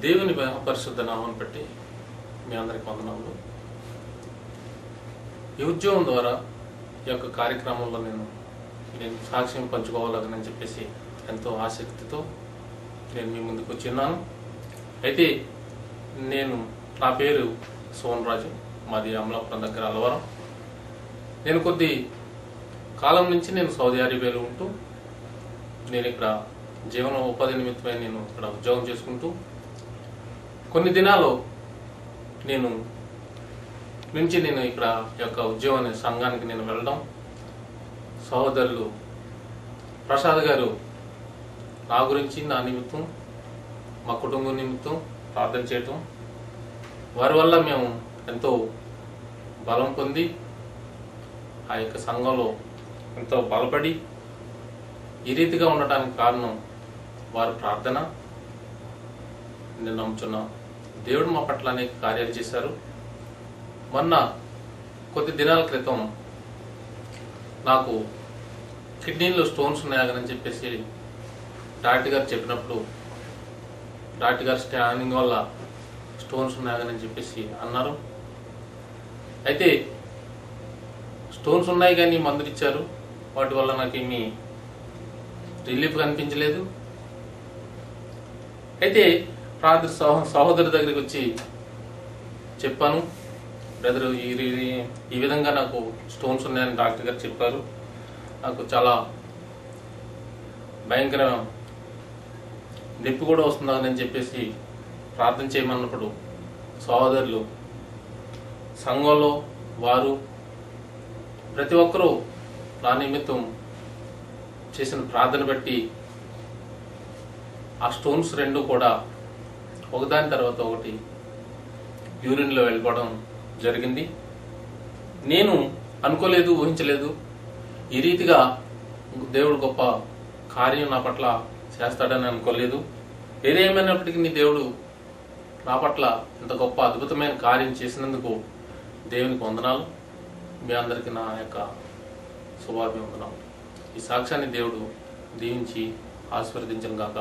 దేవుని పరిశుద్ధ నామం పెట్టి మీ అందరికి వందనాలు. ఈ ఉద్యోగం ద్వారా ఈ యొక్క కార్యక్రమంలో నేను సాక్ష్యం పంచుకోవాలని చెప్పేసి ఎంతో ఆసక్తితో నేను మీ ముందుకు వచ్చిన్నాను. అయితే నా పేరు సోన్ రాజు, మాది అమలాపురం దగ్గర అలవరం. నేను కొద్ది కాలం నుంచి నేను సౌదీ అరేబియాలో ఉంటూ నేను ఇక్కడ జీవన ఉపాధి నిమిత్తమై నేను ఇక్కడ ఉద్యోగం చేసుకుంటూ కొన్ని దినాలు నేను ఇక్కడ యొక్క ఉద్యోగాన్ని సంఘానికి నేను వెళ్ళడం, సహోదరులు ప్రసాద్ గారు నా గురించి, నా నిమిత్తం, మా కుటుంబం నిమిత్తం ప్రార్థన చేయటం, వారి వల్ల మేము ఎంతో బలం పొంది ఆ యొక్క సంఘంలో ఎంతో బలపడి ఈ రీతిగా ఉండటానికి కారణం వారి ప్రార్థన. నేను నమ్ముచున్నా దేవుడు మా పట్ల అనేక కార్యాలు చేశారు. మొన్న కొద్ది దినాల క్రితం నాకు కిడ్నీలో స్టోన్స్ ఉన్నాయని చెప్పేసి డాక్టర్ గారు చెప్పినప్పుడు, డాక్టర్ గారు స్కానింగ్ వల్ల స్టోన్స్ ఉన్నాయని చెప్పేసి అన్నారు. అయితే స్టోన్స్ ఉన్నాయి కానీ మందులు ఇచ్చారు, వాటి వల్ల నాకేమీ రిలీఫ్ కనిపించలేదు. అయితే సహోదరు దగ్గరికి వచ్చి చెప్పాను, బ్రదరు ఈ విధంగా నాకు స్టోన్స్ ఉన్నాయని డాక్టర్ గారు చెప్పారు, నాకు చాలా భయంకర నొప్పి కూడా వస్తుందని చెప్పేసి ప్రార్థన చేయమన్నప్పుడు సహోదరులు సంఘంలో వారు ప్రతి ఒక్కరూ నా నిమిత్తం చేసిన ప్రార్థన బట్టి ఆ స్టోన్స్ రెండు కూడా ఒకదాని తర్వాత ఒకటి యూరిన్లో వెళ్ళిపోవడం జరిగింది. నేను అనుకోలేదు, ఊహించలేదు ఈ రీతిగా దేవుడు గొప్ప కార్యం నా పట్ల చేస్తాడని అనుకోలేదు. ఏదేమైనప్పటికీ దేవుడు నా పట్ల ఇంత గొప్ప అద్భుతమైన కార్యం చేసినందుకు దేవునికి వందనాలు. మీ అందరికీ నా యొక్క శుభాభివందనాలు. ఈ సాక్ష్యాన్ని దేవుడు దీవించి ఆశీర్వదించను గాక.